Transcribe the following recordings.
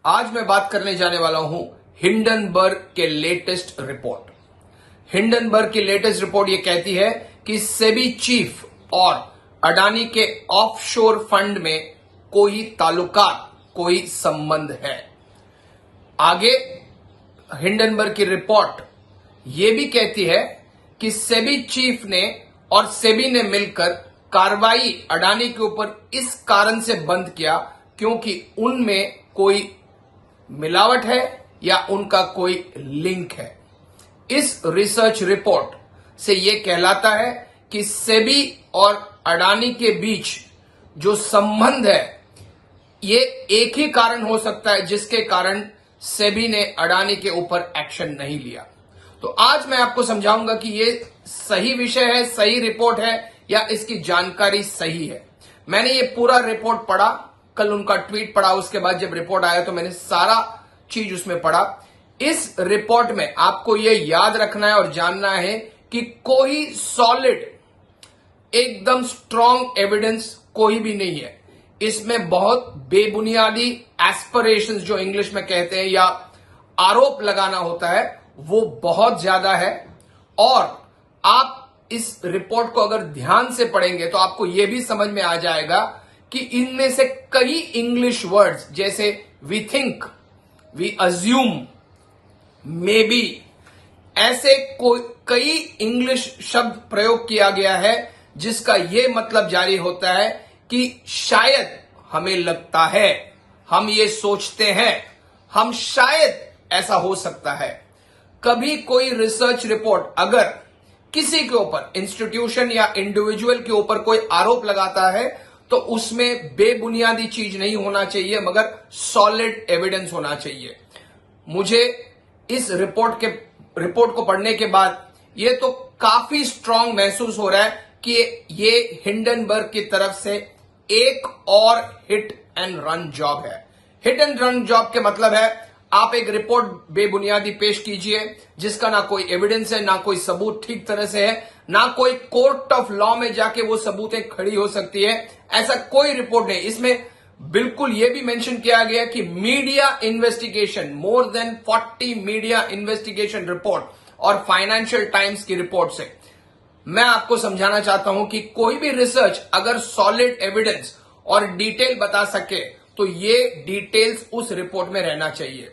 आज मैं बात करने जाने वाला हूं हिंडनबर्ग के लेटेस्ट रिपोर्ट। हिंडनबर्ग की लेटेस्ट रिपोर्ट यह कहती है कि सेबी चीफ और अडानी के ऑफशोर फंड में कोई ताल्लुकात, कोई संबंध है। आगे हिंडनबर्ग की रिपोर्ट यह भी कहती है कि सेबी चीफ ने और सेबी ने मिलकर कार्रवाई अडानी के ऊपर इस कारण से बंद किया क्योंकि उनमें कोई मिलावट है या उनका कोई लिंक है। इस रिसर्च रिपोर्ट से यह कहलाता है कि सेबी और अडानी के बीच जो संबंध है ये एक ही कारण हो सकता है जिसके कारण सेबी ने अडानी के ऊपर एक्शन नहीं लिया। तो आज मैं आपको समझाऊंगा कि ये सही विषय है, सही रिपोर्ट है या इसकी जानकारी सही है। मैंने ये पूरा रिपोर्ट पढ़ा, कल उनका ट्वीट पढ़ा, उसके बाद जब रिपोर्ट आया तो मैंने सारा चीज उसमें पढ़ा। इस रिपोर्ट में आपको ये याद रखना है और जानना है कि कोई सॉलिड, एकदम स्ट्रॉन्ग एविडेंस कोई भी नहीं है। इसमें बहुत बेबुनियादी एस्पिरेशंस जो इंग्लिश में कहते हैं या आरोप लगाना होता है वो बहुत ज्यादा है। और आप इस रिपोर्ट को अगर ध्यान से पढ़ेंगे तो आपको यह भी समझ में आ जाएगा कि इनमें से कई इंग्लिश वर्ड्स जैसे we think, we assume, maybe, ऐसे कई इंग्लिश शब्द प्रयोग किया गया है जिसका यह मतलब जारी होता है कि शायद, हमें लगता है, हम ये सोचते हैं, हम शायद ऐसा हो सकता है। कभी कोई रिसर्च रिपोर्ट अगर किसी के ऊपर, इंस्टीट्यूशन या इंडिविजुअल के ऊपर कोई आरोप लगाता है तो उसमें बेबुनियादी चीज नहीं होना चाहिए मगर सॉलिड एविडेंस होना चाहिए। मुझे इस रिपोर्ट को पढ़ने के बाद यह तो काफी स्ट्रांग महसूस हो रहा है कि ये हिंडनबर्ग की तरफ से एक और हिट एंड रन जॉब है। हिट एंड रन जॉब के मतलब है आप एक रिपोर्ट बेबुनियादी पेश कीजिए जिसका ना कोई एविडेंस है, ना कोई सबूत ठीक तरह से है, ना कोई कोर्ट ऑफ लॉ में जाके वो सबूतें खड़ी हो सकती है। ऐसा कोई रिपोर्ट नहीं। इसमें बिल्कुल यह भी मेंशन किया गया कि media investigation, more than 40 media investigation report और फाइनेंशियल टाइम्स की रिपोर्ट से मैं आपको समझाना चाहता हूं कि कोई भी रिसर्च अगर सॉलिड एविडेंस और डिटेल बता सके तो ये डिटेल्स उस रिपोर्ट में रहना चाहिए।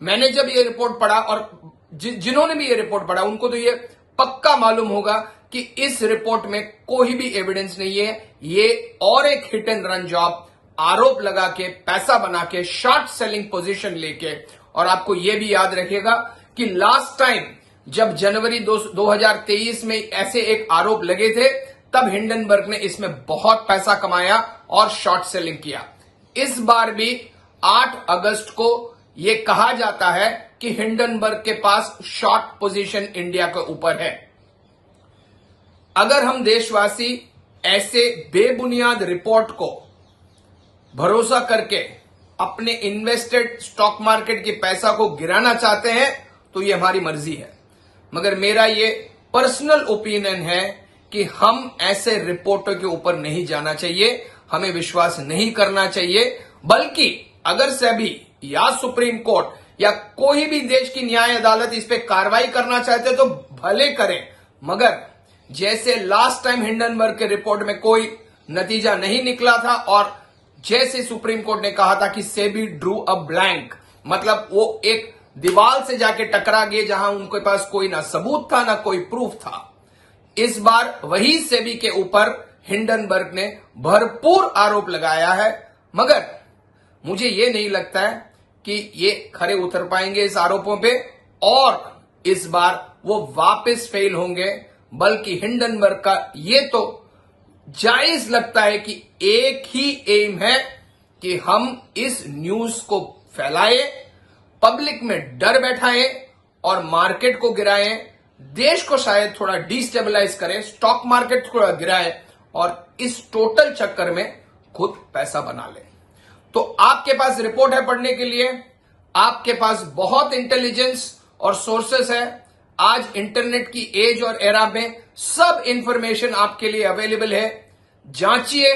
मैंने जब ये रिपोर्ट पढ़ा और जिन्होंने भी ये रिपोर्ट पढ़ा उनको तो ये पक्का मालूम होगा कि इस रिपोर्ट में कोई भी एविडेंस नहीं है। ये और एक हिट एंड रन जॉब, आरोप लगा के, पैसा बना के, शॉर्ट सेलिंग पोजीशन लेके। और आपको ये भी याद रखिएगा कि लास्ट टाइम जब जनवरी 2023 में ऐसे एक आरोप लगे थे तब हिंडनबर्ग ने इसमें बहुत पैसा कमाया और शॉर्ट सेलिंग किया। इस बार भी 8 अगस्त को यह कहा जाता है कि हिंडनबर्ग के पास शॉर्ट पोजीशन इंडिया के ऊपर है। अगर हम देशवासी ऐसे बेबुनियाद रिपोर्ट को भरोसा करके अपने इन्वेस्टेड स्टॉक मार्केट के पैसा को गिराना चाहते हैं तो ये हमारी मर्जी है, मगर मेरा ये पर्सनल ओपिनियन है कि हम ऐसे रिपोर्टों के ऊपर नहीं जाना चाहिए, हमें विश्वास नहीं करना चाहिए। बल्कि अगर सेबी या सुप्रीम कोर्ट या कोई भी देश की न्याय अदालत इस पे कार्रवाई करना चाहते तो भले करें, मगर जैसे लास्ट टाइम हिंडनबर्ग के रिपोर्ट में कोई नतीजा नहीं निकला था और जैसे सुप्रीम कोर्ट ने कहा था कि सेबी ड्रू अ ब्लैंक, मतलब वो एक दीवार से जाके टकरा गए जहां उनके पास कोई ना सबूत था ना कोई प्रूफ था। इस बार वही सेबी के ऊपर हिंडनबर्ग ने भरपूर आरोप लगाया है, मगर मुझे यह नहीं लगता है कि ये खरे उतर पाएंगे इस आरोपों पे और इस बार वो वापस फेल होंगे। बल्कि हिंडनबर्ग का ये तो जायज लगता है कि एक ही एम है कि हम इस न्यूज को फैलाएं, पब्लिक में डर बैठाएं और मार्केट को गिराएं, देश को शायद थोड़ा डिस्टेबलाइज करें, स्टॉक मार्केट थोड़ा गिराएं और इस टोटल चक्कर में खुद पैसा बना लें। तो आपके पास रिपोर्ट है पढ़ने के लिए, आपके पास बहुत इंटेलिजेंस और सोर्सेस है। आज इंटरनेट की एज और एरा में सब इंफॉर्मेशन आपके लिए अवेलेबल है। जांचिए,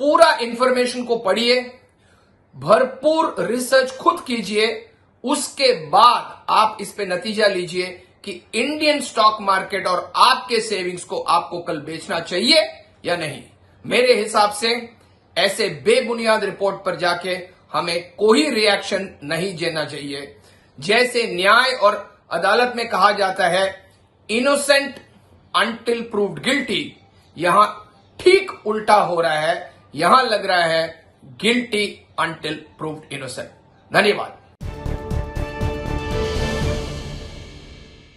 पूरा इंफॉर्मेशन को पढ़िए, भरपूर रिसर्च खुद कीजिए, उसके बाद आप इस पे नतीजा लीजिए कि इंडियन स्टॉक मार्केट और आपके सेविंग्स को आपको कल बेचना चाहिए या नहीं। मेरे हिसाब से ऐसे बेबुनियाद रिपोर्ट पर जाके हमें कोई रिएक्शन नहीं देना चाहिए। जैसे न्याय और अदालत में कहा जाता है इनोसेंट अंटिल प्रूव्ड गिल्टी, यहां ठीक उल्टा हो रहा है। यहां लग रहा है गिल्टी अंटिल प्रूव्ड इनोसेंट। धन्यवाद।